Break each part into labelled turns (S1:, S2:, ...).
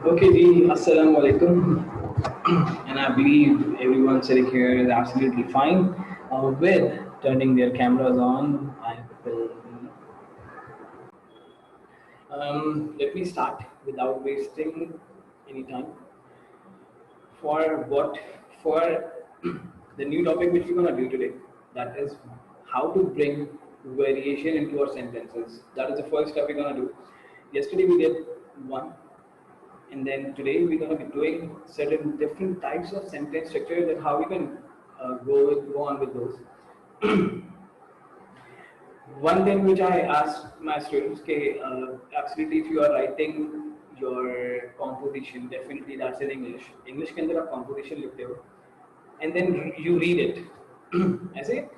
S1: Okay, Ji, Assalamu alaikum. And I believe everyone sitting here is absolutely fine with turning their cameras on. I will. Let me start without wasting any time. For what? For the new topic which we're gonna do today. That is how to bring variation into our sentences. That is the first step we're gonna do. Yesterday we did one. And then today we're going to be doing certain different types of sentence structures and how we can go on with those. One thing which I asked my students, okay, absolutely if you are writing your composition, definitely that's in English. English के अंदर आप composition लिखते हो, and then you read it. ऐसे,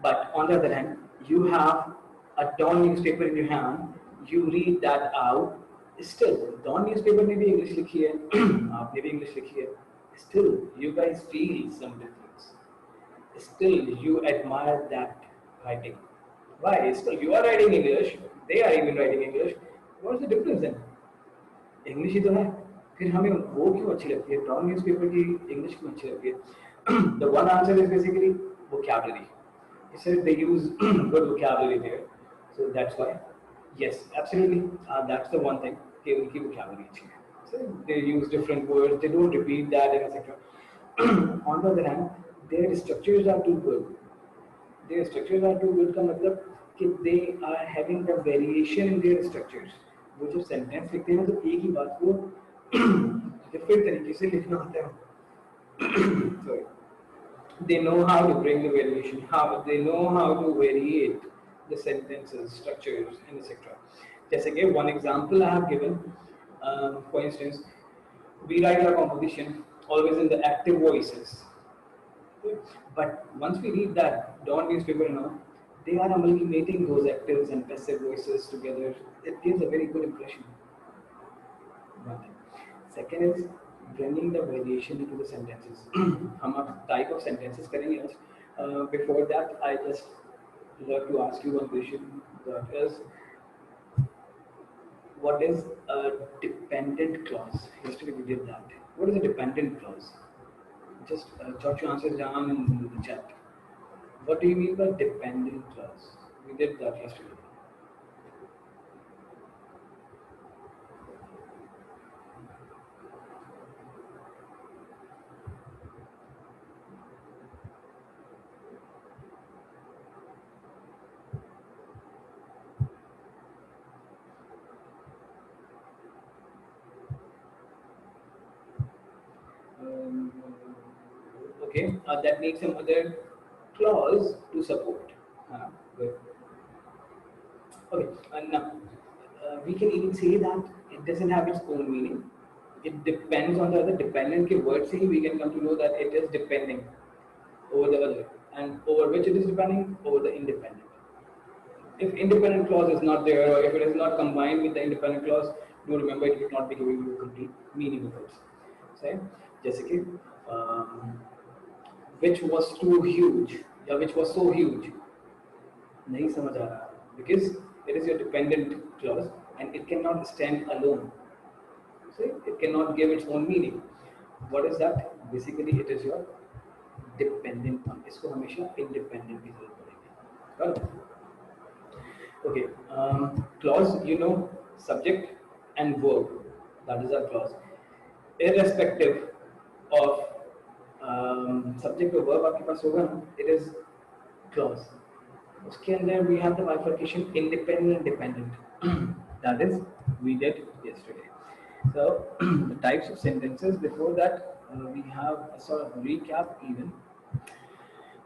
S1: but on the other hand, you have a Dawn newspaper in your hand. You read that out. Still, Dawn newspaper में भी English लिखी है, आपने भी English लिखी है. Still, you guys feel some difference. Still, you admire that writing. Why? Still, you are writing English. They are even writing English. What's the difference then? English ही तो है. फिर हमें वो क्यों अच्छी लगती है? डॉन न्यूज़पेपर की इंग्लिश क्यों अच्छी लगती है? The one answer is basically vocabulary. He said they use good vocabulary there, so that's why. Yes, absolutely. That's the one thing. कि उनकी vocabulary अच्छी है. So they use different words. They don't repeat that and etc. On the other hand, their structures are too good. Their structures are too good का मतलब कि they are having the variation in their structures. वो जब sentence लिखते हैं तो एक ही बात को डिफरेंट तरीके से लिखना होता है. Sorry. They know how to bring the variation, how they know how to variate the sentences, structures, and etc. जैसे कि one example I have given, for instance, we write our composition always in the active voices. But once we read that Dawn newspaper, they are amalgamating those actives and passive voices together. It gives a very good impression. One thing. Second is bringing the variation into the sentences. हम अब type of sentences करेंगे आज. Before that, I just love to ask you one question. That is, what is a dependent clause? Yesterday we did that. What is a dependent clause? Just jot your answers down in the chat. What do you mean by dependent clause? We did that yesterday. Okay, that needs some other clause to support. Good. Okay, now we can even say that it doesn't have its own meaning. It depends on the other. Dependent के word से ही we can come to know that it is depending over the other, and over which it is depending, over the independent. If independent clause is not there, or if it is not combined with the independent clause, do remember it will not be giving you complete meaning of it. Say, जैसे कि which was too huge या which was so huge, नहीं समझ आ रहा, because it is your dependent clause and it cannot stand alone. See, it cannot give its own meaning. What is that? Basically, it is your dependent one. इसको हमेशा independent की जरूरत पड़ेगी. Got it? Okay, clause, subject and verb. That is a clause. Irrespective of subject or verb आपके पास होगा ना, it is clause. उसके अंदर we have the bifurcation independent and dependent. That is we did yesterday. So the types of sentences. Before that, we have a sort of recap even.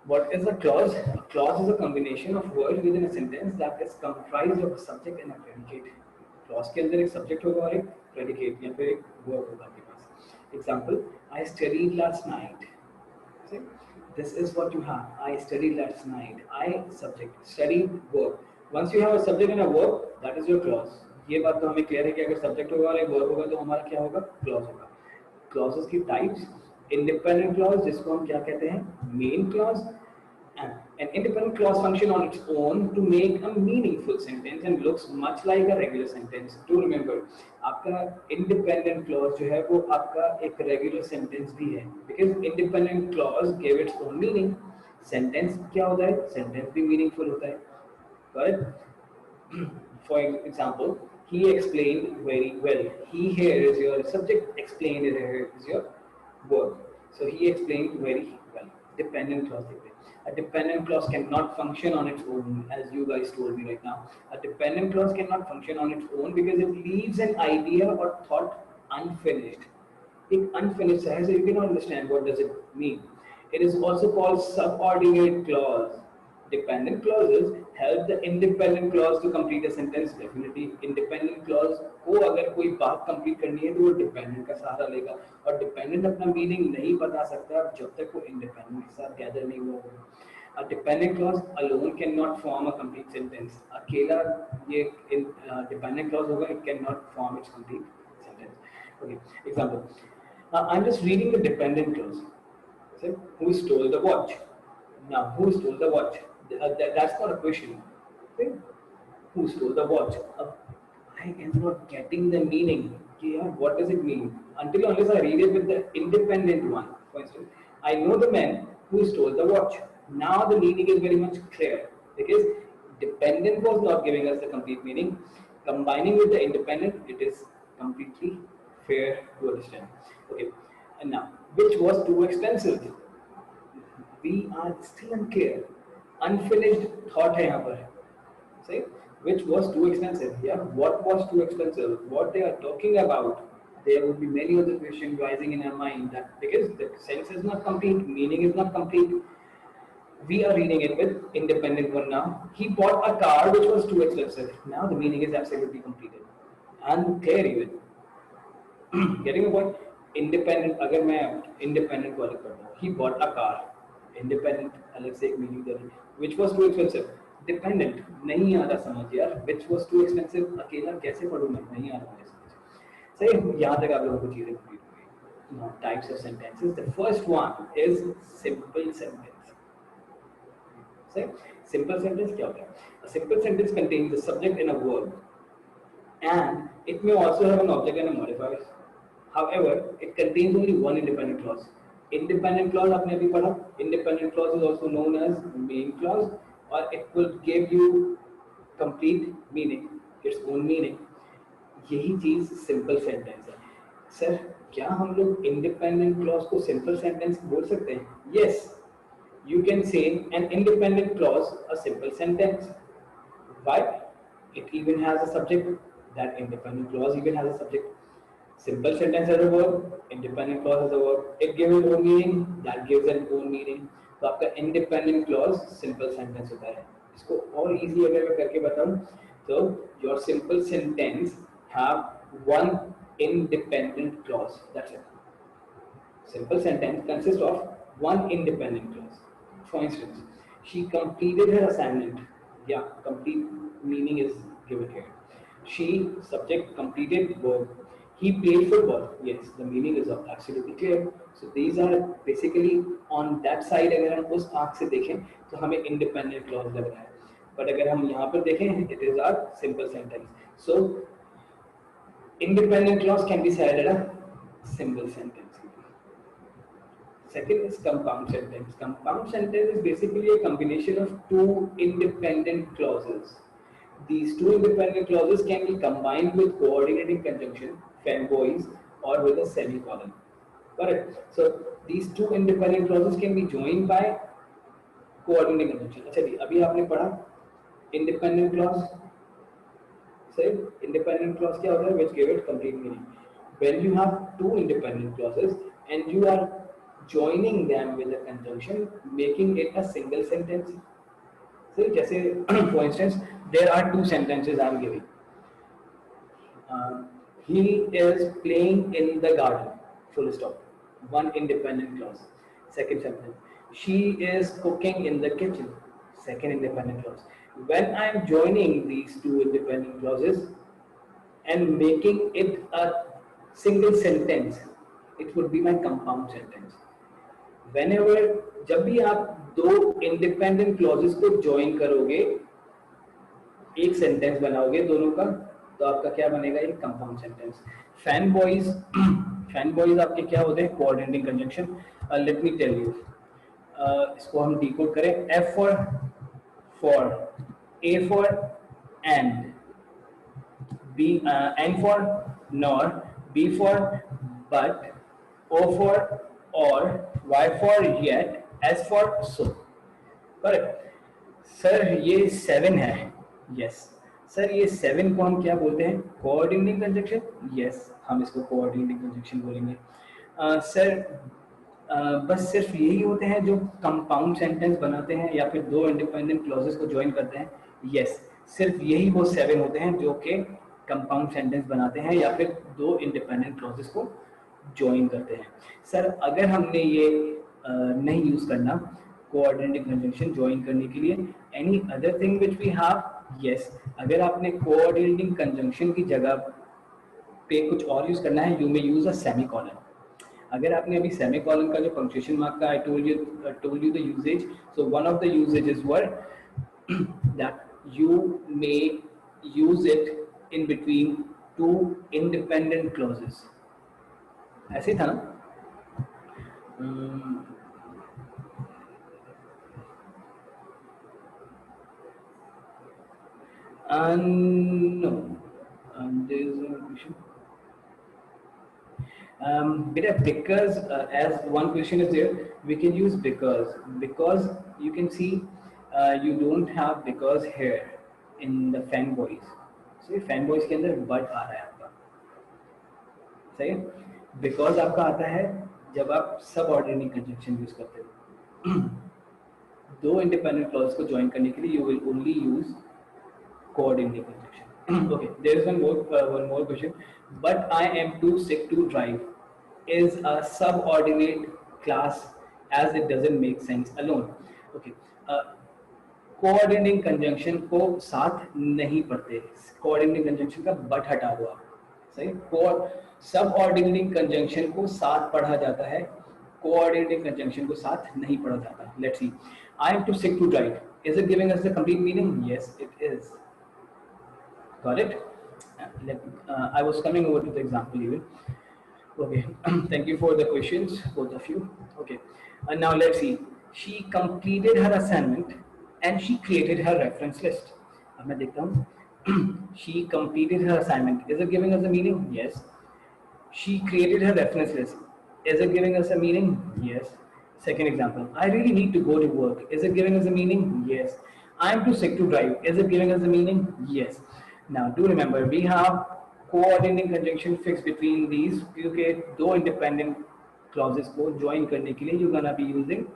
S1: What is a clause? A clause is a combination of words within a sentence that is comprised of a subject and a predicate. Clause के अंदर एक subject होगा और एक predicate या फिर एक verb होगा आपके पास. Example: I studied last night. See? This is what you have. I studied last night. I subject, studied verb. Once you have a subject and a verb, that is your clause. ये बात तो हमें clear है कि अगर subject होगा और एक verb होगा तो हमारा क्या होगा? Clause होगा. Clauses की types: independent clause जिसको हम क्या कहते हैं? Main clause. And An independent clause function on its own to make a meaningful sentence and looks much like a regular sentence. Do remember, आपका independent clause जो है वो आपका एक regular sentence भी है, because independent clause give its own meaning. Sentence क्या होता है? Sentence भी meaningful होता है, correct? For example, he explained very well. He here is your subject, explained here is your verb. So he explained very well. Dependent clause. A dependent clause cannot function on its own, as you guys told me right now. A dependent clause cannot function on its own because it leaves an idea or thought unfinished. If unfinished, so you cannot understand what does it mean. It is also called subordinate clause. Dependent clauses help the independent clause to complete a sentence. Definitely independent clause को अगर कोई बात complete करनी है तो वो dependent का सहारा लेगा, और dependent अपना meaning नहीं बता सकता जब तक वो independent के साथ gather नहीं हुआ होगा. A dependent clause alone cannot form a complete sentence. अकेला ये dependent clause होगा, it cannot form its complete sentence. Okay, example. I'm just reading the dependent clause. Say, who stole the watch? Now, who stole the watch? That's not a question. Okay? Who stole the watch? I am not getting the meaning. Yeah, what does it mean? Until unless I read it with the independent one. For instance, I know the man who stole the watch. Now the meaning is very much clear, because dependent was not giving us the complete meaning. Combining with the independent, it is completely fair to understand. Okay, and now, which was too expensive? We are still unclear. Unfinished thought है यहाँ पर. Say, which was too expensive? Yeah, what was too expensive? What they are talking about? There would be many other questions rising in our mind, that because the sense is not complete, meaning is not complete. We are reading it with independent one now. He bought a car which was too expensive. Now the meaning is absolutely completed and clear even. Getting a point? Independent. अगर मैं independent को अलग करता हूँ, he bought a car. Independent अलग से एक meaning दे रही. Which was too expensive? Dependent नहीं आ रहा समझ यार. Which was too expensive? अकेला कैसे पढ़ूँ मैं? नहीं आ रहा मुझे समझ. सही, यहाँ तक आप लोगों को चीजें complete हो गई. Now types of sentences. The first one is simple sentence. Say, simple sentence क्या होता है? A simple sentence contains the subject and a verb, and it may also have an object and a modifier. However, it contains only one independent clause. Independent clause आपने अभी पढ़ा. Independent clause is also known as main clause, or it will give you complete meaning, its own meaning. यही चीज simple sentence है. Sir, क्या हम लोग independent clause को simple sentence बोल सकते हैं? Yes, you can say an independent clause a simple sentence. Why? It even has a subject. That independent clause even has a subject. Simple sentence has a verb, independent clause has a verb. It gives its own meaning, that gives an own meaning. तो आपका independent clause simple sentence होता है. इसको और easy अगर मैं करके बताऊं, तो your simple sentence have one independent clause. That's it. Simple sentence consists of one independent clause. For instance, she completed her assignment. Yeah, complete meaning is given here. She, subject, completed verb. He played football. Yes, the meaning is absolutely clear. So these are basically on that side. अगर हम उस आँख से देखें तो हमें independent clause लग रहा है. But अगर हम यहाँ पर देखें, it is our simple sentence. So independent clause can be said as a simple sentence. Second is compound sentence. Compound sentence is basically a combination of two independent clauses. These two independent clauses can be combined with coordinating conjunction, fanboys, or with a semicolon. Correct. So these two independent clauses can be joined by coordinating conjunction. अच्छा जी, अभी आपने पढ़ा independent clause. Say independent clause क्या होता है? Which give it complete meaning. When you have two independent clauses and you are joining them with a conjunction, making it a single sentence. So, जैसे for instance, there are two sentences I am giving. He is playing in the garden. Full stop. One independent clause. Second sentence. She is cooking in the kitchen. Second independent clause. When I am joining these two independent clauses and making it a single sentence, it would be my compound sentence. whenever, जब भी आप दो independent clauses को join करोगे, एक sentence बनाओगे दोनों का, तो आपका क्या बनेगा, एक compound sentence. Fan boys fan boys आपके क्या होते हैं, coordinating conjunction. Let me tell you, इसको हम डिकोड करें। F for A for and, B, N for nor, B for but, O for or, Y for yet, S for so। Correct sir, ये 7 है। Yes sir, ये 7 को हम क्या बोलते हैं, कोऑर्डिनेटिंग कंजंक्शन। यस, हम इसको कोऑर्डिनेटिंग कंजंक्शन बोलेंगे। सर बस सिर्फ यही होते हैं जो कंपाउंड सेंटेंस बनाते हैं या फिर दो इंडिपेंडेंट क्लॉजेस को ज्वाइन करते हैं। यस, सिर्फ यही वो 7 होते हैं जो कि कंपाउंड सेंटेंस बनाते हैं या फिर दो इंडिपेंडेंट क्लॉजेस को ज्वाइन करते हैं। सर अगर हमने ये नहीं यूज करना कोऑर्डिनेटिंग कंजंक्शन ज्वाइन करने के लिए, any other thing which we have, yes, अगर आपने कोऑर्डिनेटिंग कंजंक्शन की जगह पे कुछ और यूज करना है, you may use a semicolon. अगर आपने अभी सेमीकोलन का जो पंक्चुएशन मार्क का I told you the usages, so one of the usages were that you may use it in between two independent clauses। ऐसे था ना? No, there is no question। Beta, because as one question is there, we can use because you can see you don't have because here in the fanboys। so fanboys के अंदर but आ रहा है आपका, सही है। बिकॉज आपका आता है जब आप सब ऑर्डिनेटिंग कंजंक्शन यूज करते हो। दो इंडिपेंडेंट क्लॉज को ज्वाइन करने के लिए you will only use coordinating conjunction. Okay, there is one more question. But I am too sick to drive is a subordinate clause as it doesn't make sense alone. Okay, coordinating conjunction को साथ नहीं पढ़ते, coordinating conjunction का but हटा दो आप, सही। सब ऑर्डिनेटिंग कंजंक्शन को साथ पढ़ा जाता है, कोऑर्डिनेटिंग कंजंक्शन को साथ नहीं पढ़ा जाता। Let's see, I am too sick to drive, is it giving us the complete meaning? Yes it is. Got it? I was coming over to the example even। Okay, thank you for the questions, both of you। Okay, and now let's see, she completed her assignment and she created her reference list। अब मैं देखता हूँ, she completed her assignment, is it giving us a meaning? Yes। She created her reference list, is it giving us a meaning? Yes। Second example, I really need to go to work, is it giving us a meaning? Yes। I am too sick to drive, is it giving us a meaning? Yes। Now do remember, we have coordinating conjunction fixed between these, क्योंकि दो independent clauses को join करने के लिए you're gonna be using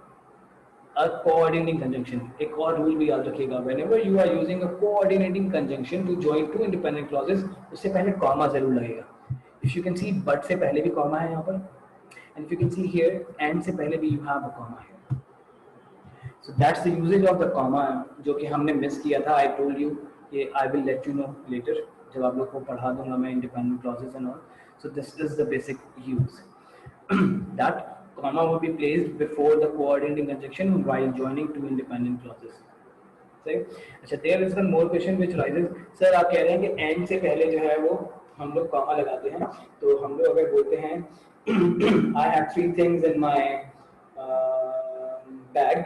S1: a coordinating conjunction। एक और rule भी याद रखिएगा, whenever you are using a coordinating conjunction to join two independent clauses, उससे पहले कॉमा जरूर लगेगा। If you can see, but से पहले भी कॉमा है यहाँ पर, and if you can see here, and से पहले भी you have a comma here। So that's the usage of the comma, जो कि हमने मिस किया था। I told you कि I will let you know later, जब आप लोग को पढ़ा दूंगा मैं independent clauses and all। So this is the basic use। that comma will be placed before the coordinating conjunction while joining two independent clauses। सही। अच्छा, there is one more question which rises। Sir आप कह रहे हैं कि and से पहले जो है वो हम लोग comma लगाते हैं, तो हम लोग अगर बोलते हैं I have 3 things in my bag,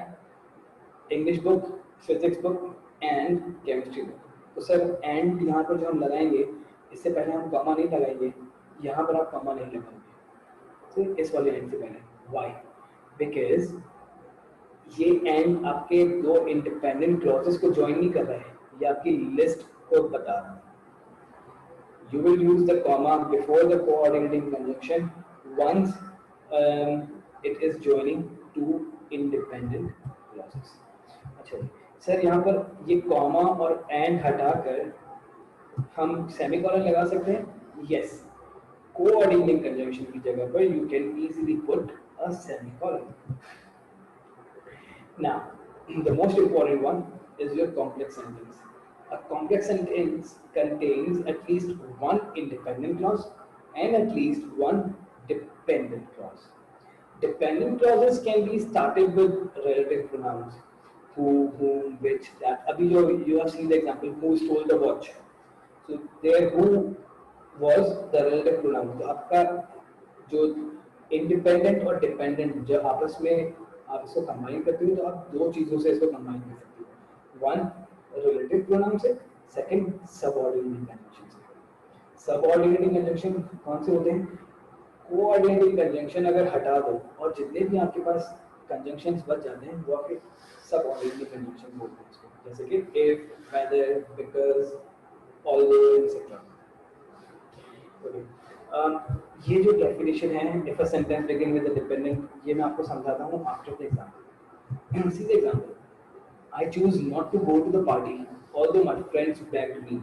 S1: English book, physics book and chemistry book। तो सर and यहाँ पर जो हम लगाएंगे, इससे पहले हम comma नहीं लगाएंगे, यहाँ पर आप comma नहीं लगाएंगे, तो इस वाले एंड से पहले। वाई? बिकॉज ये एंड आपके दो इंडिपेंडेंट क्लॉजेस को ज्वाइन नहीं कर रहा है, ये आपकी लिस्ट को बता रहा है। You will use the comma before the coordinating conjunction once it is joining two independent clauses. अच्छा सर, यहाँ पर ये कॉमा और एंड हटाकर हम सेमीकोलन लगा सकते हैं? यस। coordinating conjunction की जगह पर you can easily put a semicolon। Now, the most important one is your complex sentence। A complex sentence contains at least one independent clause and at least one dependent clause। Dependent clauses can be started with relative pronouns. Who, whom, which, that. अभी जो you have seen the example, who stole the watch. So there who was the relative pronoun. तो आपका जो independent और dependent जब आपस में आप इसको combine करते हो तो आप दो चीजों से इसको combine कर सकते हो. One relative pronoun से, second subordinating conjunction से. Subordinating conjunction कौन से होते हैं? कोऑर्डिनेटिंग कंजंक्शन अगर हटा दो और जितने भी आपके पास कंजंक्शंस बच जाते हैं वो आपके सबऑर्डिनेटिंग कंजंक्शन बोलते हैं इसको, जैसे कि if, whether, because, although etcetera. Okay, ये जो डेफिनेशन है if a sentence begin with a dependent, ये मैं आपको समझाता हूँ after the example. See the example, I choose not to go to the party although my friends begged me.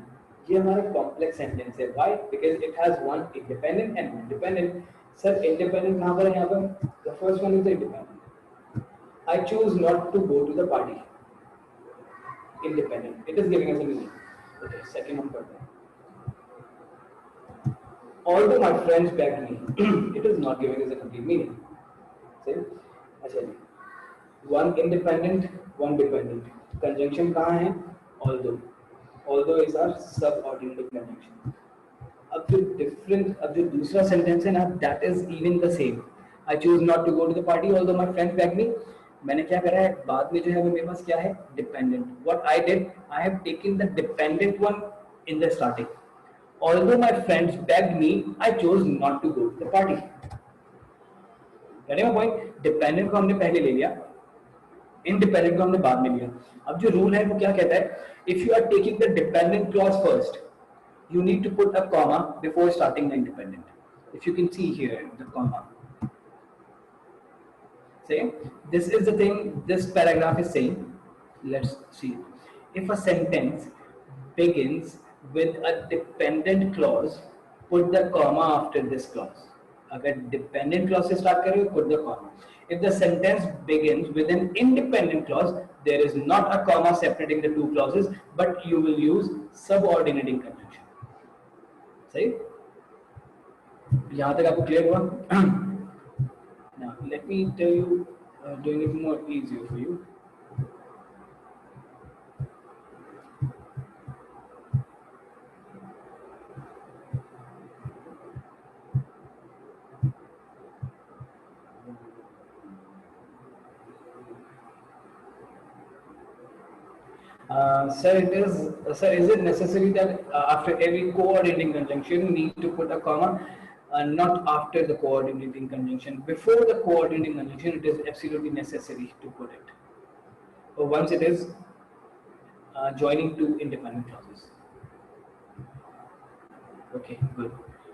S1: ये हमारा कॉम्प्लेक्स सेंटेंस है. Why? Because it has one independent and one dependent. Sir independent कहाँ पर है यहाँ पर? The first one is the independent. I choose not to go to the party. Independent. It is giving us a meaning. Okay, second हम करते हैं. Although my friends begged me, it is not giving us a complete meaning. See? अच्छा जी. One independent, one dependent. Conjunction कहाँ है? Although. Although is our subordinate conjunction. अब जो दूसरा sentence है ना, that is even the same. I choose not to go to the party although my friends begged me. मैंने क्या करा है? बाद में जो है वो मेरे पास क्या है? Dependent. What I did, I have taken the dependent one in the starting. Although my friends begged me, I chose not to go to the party. Getting my point? Dependent को हमने पहले ले लिया, इंडिपेंडेंट को हमने बाद में लिया. अब जो रूल है वो क्या कहता है? If you are taking the dependent clause first, you need to put a comma before starting the independent. If you can see here the comma. Say, this is the thing this paragraph is saying. Let's see. If a sentence begins with a dependent clause, put the comma after this clause. अगर dependent clause से start करें, put the comma. If the sentence begins with an independent clause, there is not a comma separating the two clauses, but you will use subordinating conjunction. सही? यहाँ तक आपको clear हुआ? Now let me tell you, doing it more easier for you. Sir, is it necessary that after every coordinating conjunction need to put a comma? Not after the coordinating conjunction. Before the coordinating conjunction, it is absolutely necessary to put it. But once it is joining two independent clauses. Okay, good.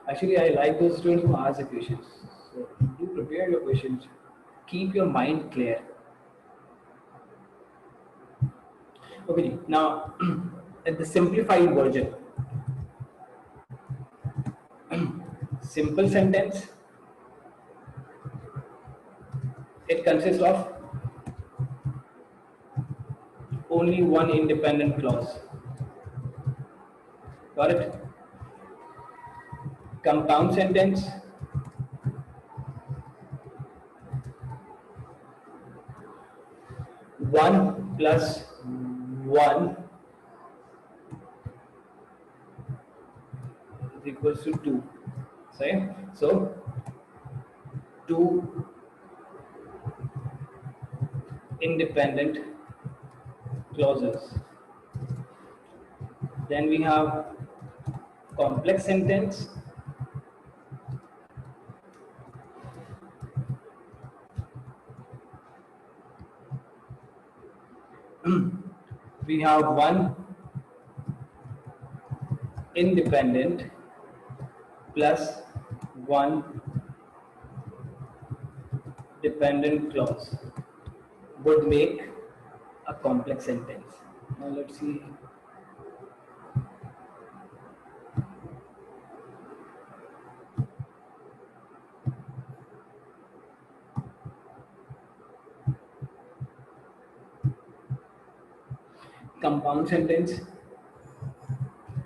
S1: Actually, I like those students who ask the questions. So do prepare your questions. Keep your mind clear. Okay, now at the simplified version, simple sentence, it consists of only one independent clause. Got it? Compound sentence, one plus one is equals to two. Same. So two independent clauses. Then we have complex sentence. We have one independent plus one dependent clause would make a complex sentence. Now let's see. Compound sentence,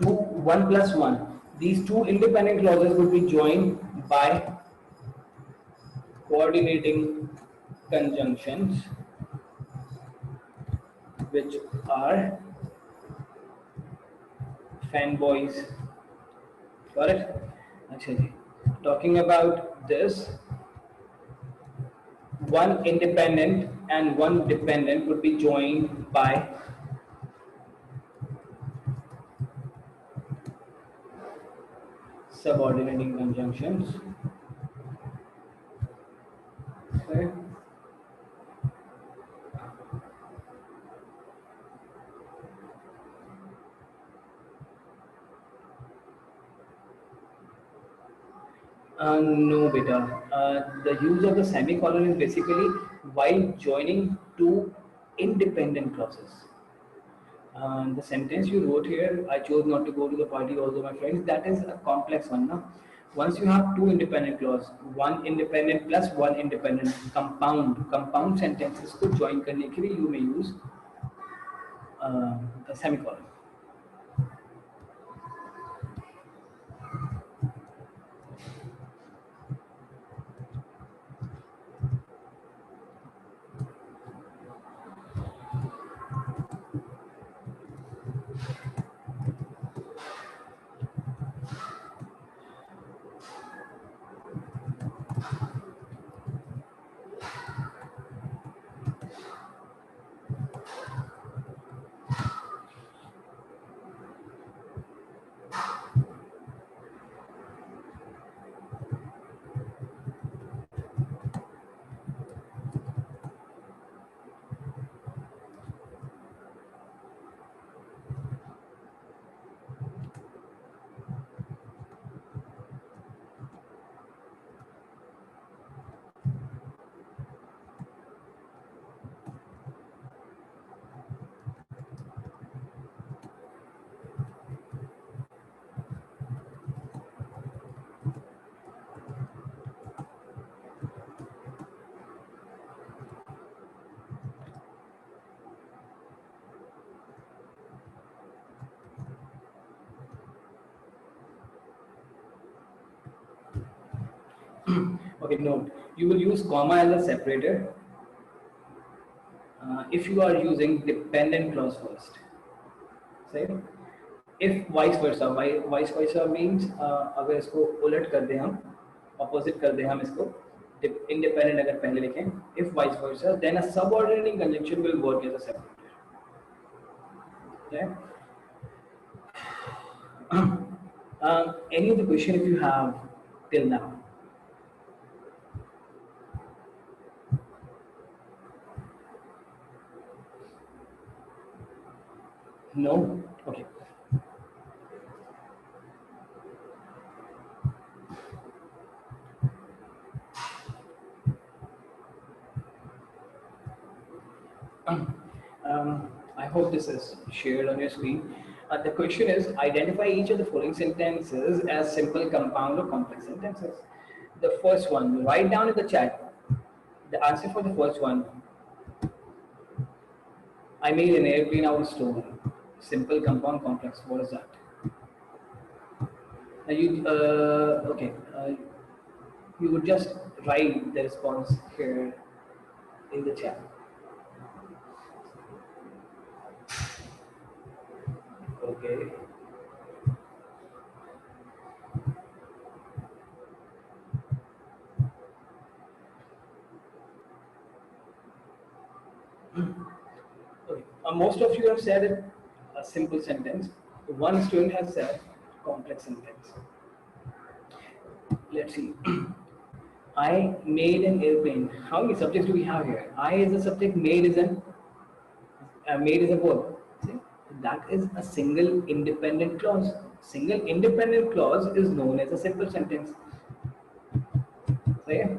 S1: one plus one. These two independent clauses would be joined by coordinating conjunctions which are fanboys. Got it? Actually, talking about this, one independent and one dependent would be joined by subordinating conjunctions. Right? No, beta. The use of the semicolon is basically while joining two independent clauses. The sentence you wrote here, I chose not to go to the party, although my friends, that is a complex one. No? Once you have two independent clause, one independent plus one independent compound sentences को join करने के लिए you may use a semicolon. Okay, note, you will use comma as a separator if you are using dependent clause first. Say, if vice versa, vice versa means अगर इसको उलट कर दें हम, opposite कर दें हम इसको, independent अगर पहले लिखें, if vice versa, then a subordinating conjunction will work as a separator. Okay. Any other question if you have till now? No? Okay. I hope this is shared on your screen. The question is, identify each of the following sentences as simple, compound, or complex sentences. The first one, write down in the chat the answer for the first one. I made an airplane out of stone. Simple, compound, complex. What is that? Okay. You would just write the response here in the chat. Okay. Okay. Most of you have said a simple sentence. One student has said complex sentence. Let's see. I made an airplane. How many subjects do we have here? I is a subject, made is a verb. See? That is a single independent clause. Single independent clause is known as a simple sentence. Right?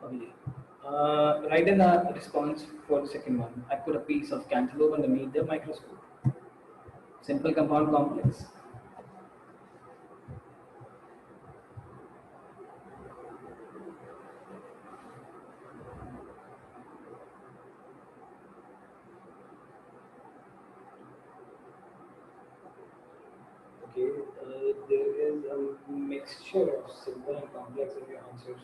S1: Okay. Write in the response for the second one. I put a piece of cantaloupe underneath the microscope. Simple, compound, complex. Okay, there is a mixture of simple and complex in your answers.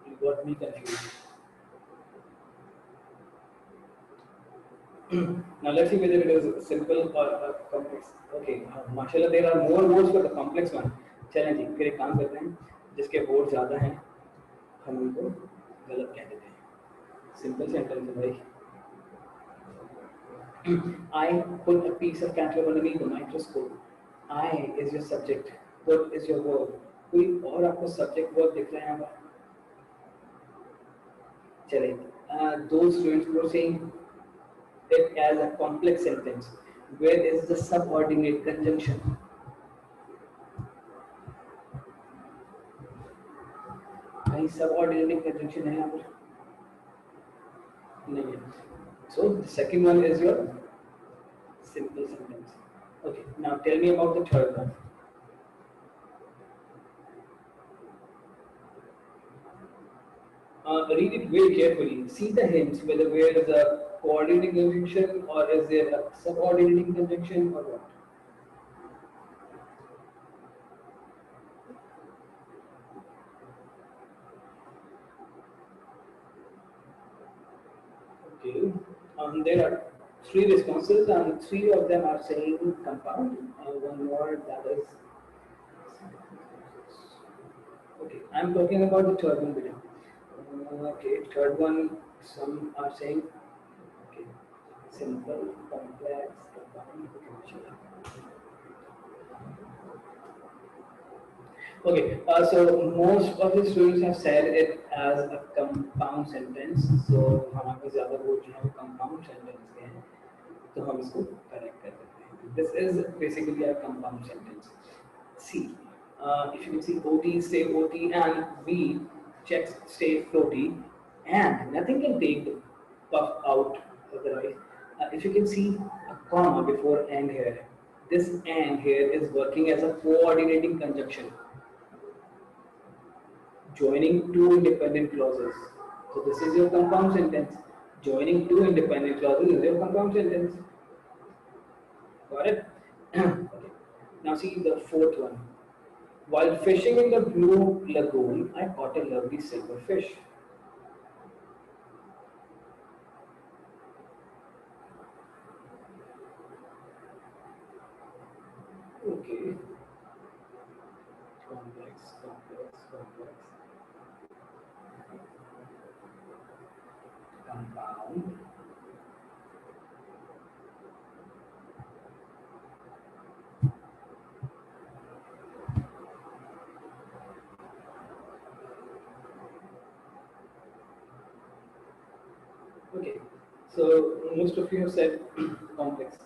S1: You got me confused. Now let's see whether it is simple or complex. Okay, माशाल्लाह there are more words for the complex one. चलें जी, फिर एक काम करते हैं, जिसके word ज़्यादा हैं, हम उनको गलत कह देते हैं. Simple sentence है भाई. I put a piece of catalogue underneath the microscope. I is your subject. Put is your verb. कोई और आपको subject verb दिख रहा है यहाँ पर? चलिए. Those students who are saying it as a complex sentence. Where is the subordinate conjunction? कहीं subordinate conjunction है यहाँ पर? नहीं है. So the second one is your simple sentence. Okay. Now tell me about the third one. Read it very carefully. See the hints whether there is a coordinating conjunction or is there a subordinating conjunction or what. Okay. There are three responses and three of them are saying compound. One more that is. Okay, I'm talking about the third one. Okay, third one. Some are saying okay, simple, complex, compound. Okay, so most of the students have said it as a compound sentence. So हमारे ज़्यादा वो जो है compound sentence के हैं, तो हम इसको correct कर देते हैं. This is basically a compound sentence. C. If you can see OT, stay OT, and V, checks, stay floaty, and nothing can take the puff out otherwise. If you can see a comma before and here, this and here is working as a coordinating conjunction, joining two independent clauses. So this is your compound sentence. Joining two independent clauses is your compound sentence. Got it? Okay. Now see the fourth one. While fishing in the blue lagoon, I caught a lovely silver fish. Okay. Complex, complex, complex. Compound. Okay, so most of you have said complex.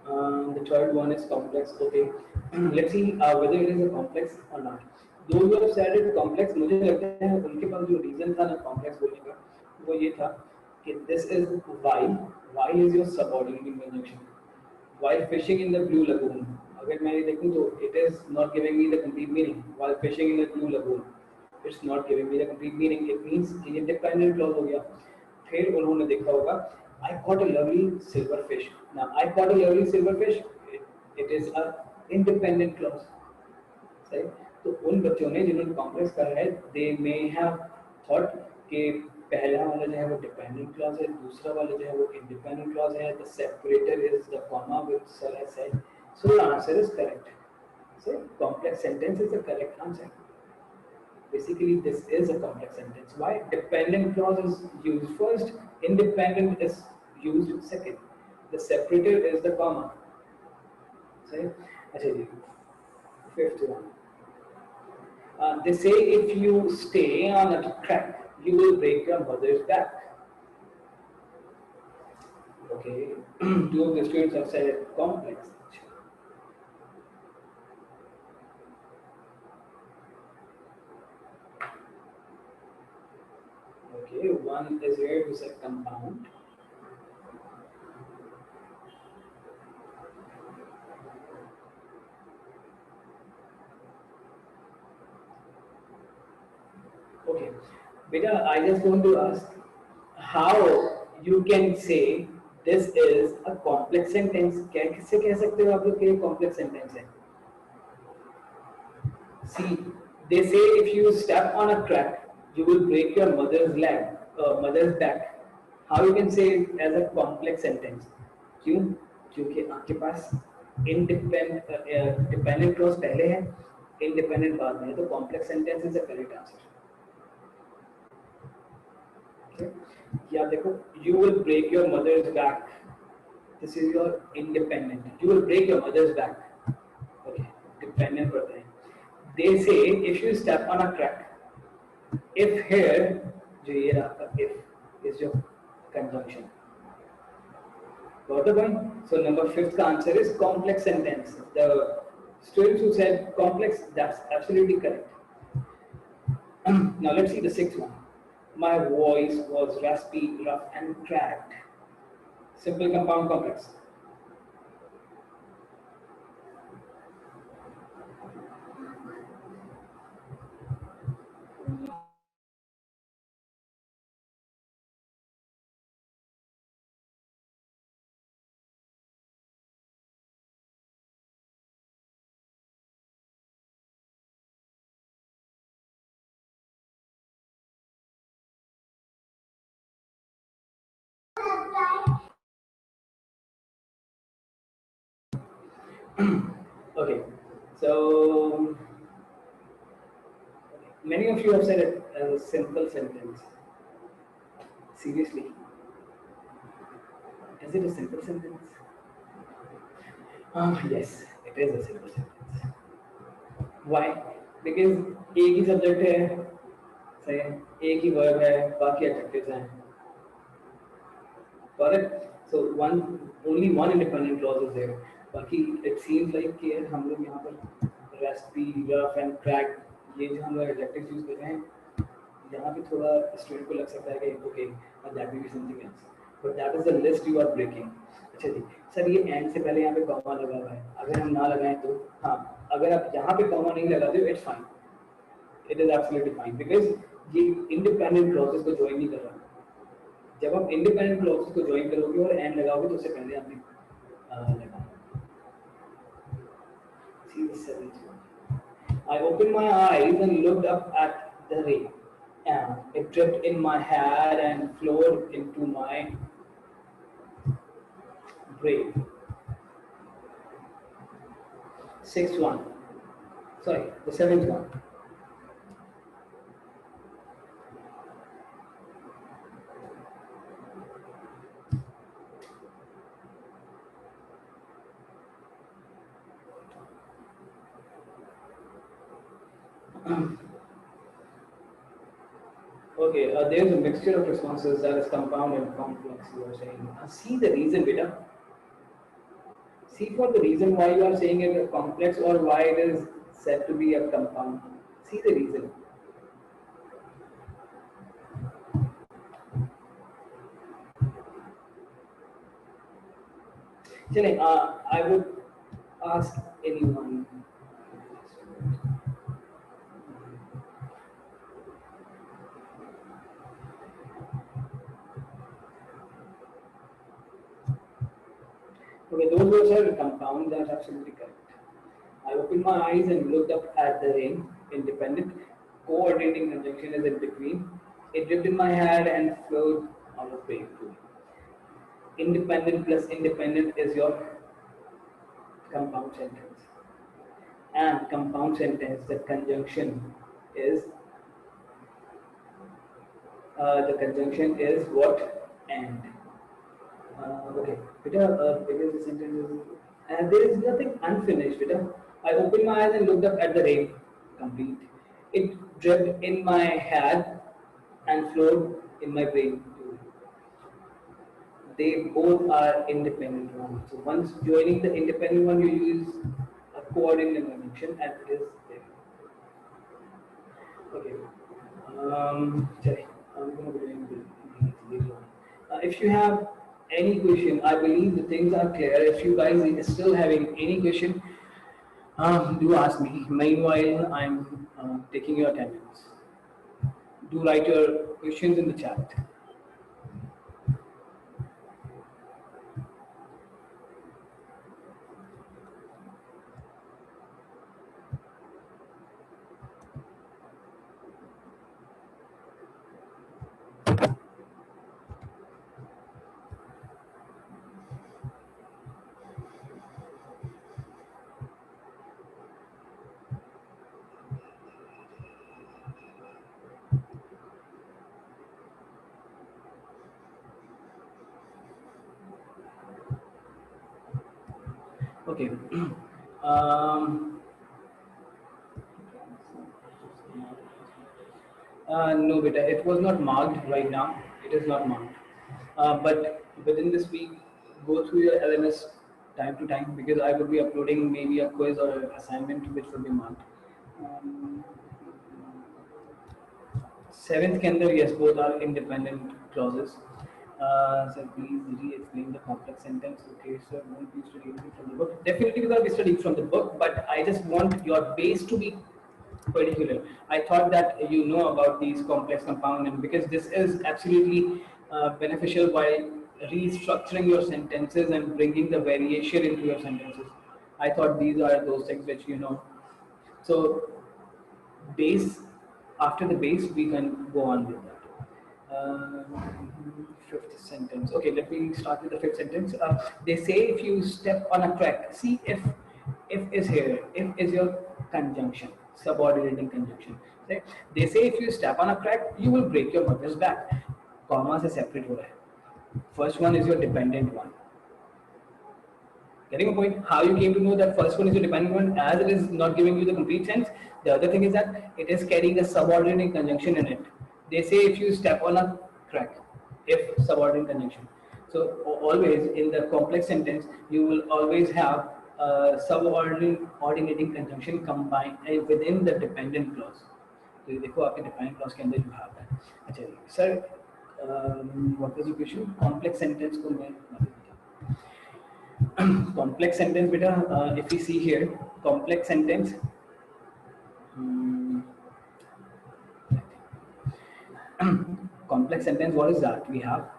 S1: The third one is complex. Okay, let's see whether it is a complex or not. Those who have said it complex, मुझे लगता है उनके पास जो reason था ना complex बोलने का, वो ये था कि this is while. While is your subordinating conjunction. While fishing in the blue lagoon. अगर मैं ये देखूँ तो it is not giving me the complete meaning. While fishing in the blue lagoon, it's not giving me the complete meaning. It means कि ये dependent clause हो गया. फिर उन्होंने देखा होगा I caught a lovely silver fish. Now I caught a lovely silver fish. It is a independent clause. सही. तो उन बच्चों ने जिन्होंने कॉम्प्लेक्स करा है, they may have thought कि पहला वाला जो है वो डिपेंडेंट क्लॉज है, दूसरा वाला जो है वो इंडिपेंडेंट क्लॉज है. The separator is the comma which Sir has said. So the answer is correct. So complex sentence is the correct answer. Basically, this is a complex sentence. Why? Dependent clause is used first, independent is used second. The separator is the comma. See? अच्छा जी, fifth one. They say if you stay on a track, you will break your mother's back. Okay, two of the students have said it complex. Okay, one is here who said compound. Okay, beta, I just want to ask how you can say this is a complex sentence. कैसे कह सकते हो आप लोग कि ये complex sentence है? See, They say if you step on a crack, you will break your mother's back. How you can say it as a complex sentence? क्यों? क्योंकि आपके पास डिपेंडेंट क्लॉज पहले है, इंडिपेंडेंट बाद में है, तो complex sentence is the correct answer. या देखो, you will break your mother's back. This is your independent. You will break your mother's back. Okay, dependent पड़ता है. They say if you step on a crack. If here, जो ये रहा if is your conjunction. Got the point? So number fifth का answer is complex sentence. The students who said complex, that's absolutely correct. Now let's see the sixth one. My voice was raspy, rough, and cracked. Simple, compound, complex. Okay, so many of you have said it as a simple sentence. Seriously, is it a simple sentence? Yes, it is a simple sentence. Why? Because एक ही subject है, सही है, एक ही verb है, बाकी adjectives हैं. Correct? So only one independent clause is there. बाकी it seems like कि हम लोग यहाँ पर raspy, rough and cracked ये जो हम लोग adjectives use कर रहे हैं, यहाँ पे थोड़ा स्टूडेंट को लग सकता है कि okay that will be something else, but that is the list you are breaking. अच्छा जी सर, ये एंड से पहले यहाँ पे कॉमा लगा हुआ है, अगर हम ना लगाएं तो हाँ, अगर आप यहाँ पे कॉमा नहीं लगाते हो it's fine, it is absolutely fine, because ये इंडिपेंडेंट क्लॉजेस को ज्वाइन नहीं कर रहा. जब आप इंडिपेंडेंट क्लॉजेस को ज्वाइन करोगे और एंड लगाओगे तो उससे पहले आपने लगा. See the seventh one. I opened my eyes and looked up at the rain. And it dripped in my hair and flowed into my brain. Sixth one. Sorry, the seventh one. Okay, there's a mixture of responses that is compound and complex. You are saying. See the reason, beta. See for the reason why you are saying it a complex or why it is said to be a compound. See the reason. Chale, I would ask anyone. Okay, those words are compound, that's absolutely correct. I opened my eyes and looked up at the rain. Independent. Coordinating conjunction is in between. It dripped in my hair and flowed out of pain. Independent plus independent is your compound sentence. And compound sentence, the conjunction is what? And. Okay, because the sentence is, and there is nothing unfinished. I opened my eyes and looked up at the rain. Complete. It dripped in my head and flowed in my brain. They both are independent ones. So once joining the independent one, you use a coordinating conjunction and it is there. Okay. Sorry, I'm going to be doing this later on. If you have any question, I believe the things are clear. If you guys are still having any question, do ask me. Meanwhile, I'm taking your attendance. Do write your questions in the chat. Okay. um, no, beta, it was not marked right now. It is not marked. But within this week, go through your LMS time to time because I will be uploading maybe a quiz or an assignment which will be marked. Um, Seventh के अंदर yes, both are independent clauses. So please re-explain the complex sentence. Okay, sir, won't be studying from the book. Definitely we will be studying from the book, but I just want your base to be particular. I thought that you know about these complex compound, and because this is absolutely beneficial while restructuring your sentences and bringing the variation into your sentences. I thought these are those things which you know. So base, after the base we can go on with that. Fifth sentence. Okay, let me start with the fifth sentence. They say if you step on a crack, see if is here, if is your conjunction, subordinating conjunction, right? They say if you step on a crack you will break your mother's back. Comma से separate हो रहा है. First one is your dependent one. Getting a point? How you came to know that first one is a dependent one, as it is not giving you the complete sense. The other thing is that it is carrying a subordinate conjunction in it. They say if you step on a crack, if subordinate conjunction. So always in the complex sentence, you will always have a subordinating conjunction combined within the dependent clause. तो ये देखो आपके dependent clause के अंदर you have that. अच्छा sir, what was the question? Complex sentence को मैं complex sentence beta, if we see here complex sentence, complex sentence, what is that? We have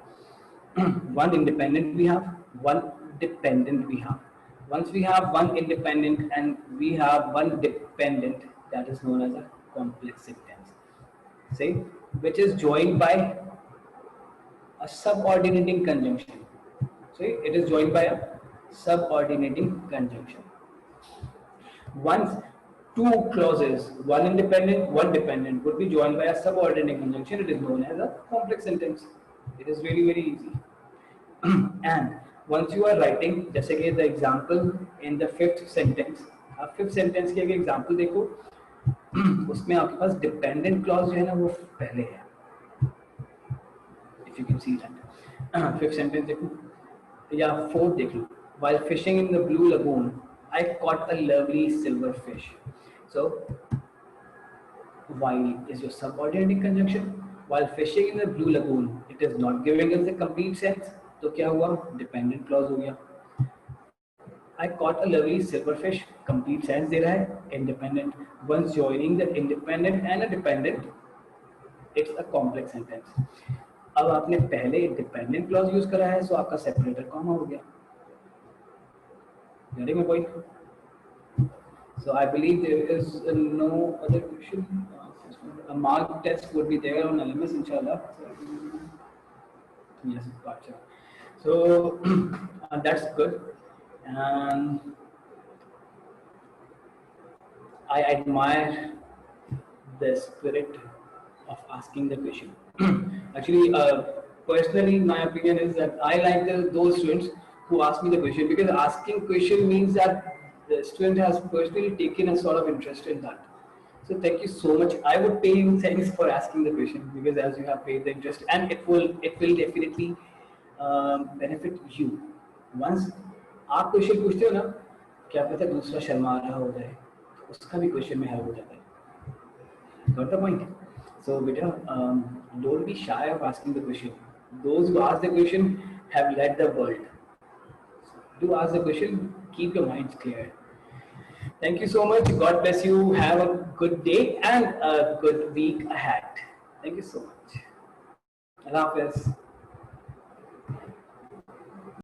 S1: one independent, we have one dependent, we have. Once we have one independent and we have one dependent, that is known as a complex sentence, say, which is joined by a subordinating conjunction. So it is joined by a subordinating conjunction. Once two clauses, one independent, one dependent, would be joined by a subordinating conjunction, it is known as a complex sentence. It is very, very easy. And once you are writing, जैसे कि the example in the fifth sentence, आप fifth sentence के एक example देखो, उसमें आपके पास dependent clause जो है ना वो पहले है. If you can see that. Fifth sentence देखो, या fourth देख लो. While fishing in the blue lagoon, I caught a lovely silver fish. So, while is your subordinating conjunction. While fishing in the blue lagoon, it is not giving us the complete sense. तो क्या हुआ? Dependent clause हो गया. I caught a lovely silver fish. Complete sense दे रहा है. Independent. Once joining the independent and a dependent, it's a complex sentence. अब आपने पहले dependent clause use करा है, so आपका separator comma हो गया. Getting my point? So I believe there is no other question. A mark test would be there on LMS, inshallah. Yes, gotcha. So that's good, and I admire the spirit of asking the question. Actually, personally, my opinion is that I like those students who ask me the question, because asking question means that the student has personally taken a sort of interest in that. So thank you so much. I would pay you thanks for asking the question, because as you have paid the interest, and it will definitely benefit you. Once आप question पूछते हो ना, क्या पता दूसरा शर्मा रहा हो जाए, उसका भी क्वेश्चन में हेल्प हो जाता है. Got the point? So beta, don't be shy of asking the question. Those who ask the question have led the world. Do ask the question. Keep your minds clear. Thank you so much. God bless you. Have a good day and a good week ahead. Thank you so much. Allah Hafiz.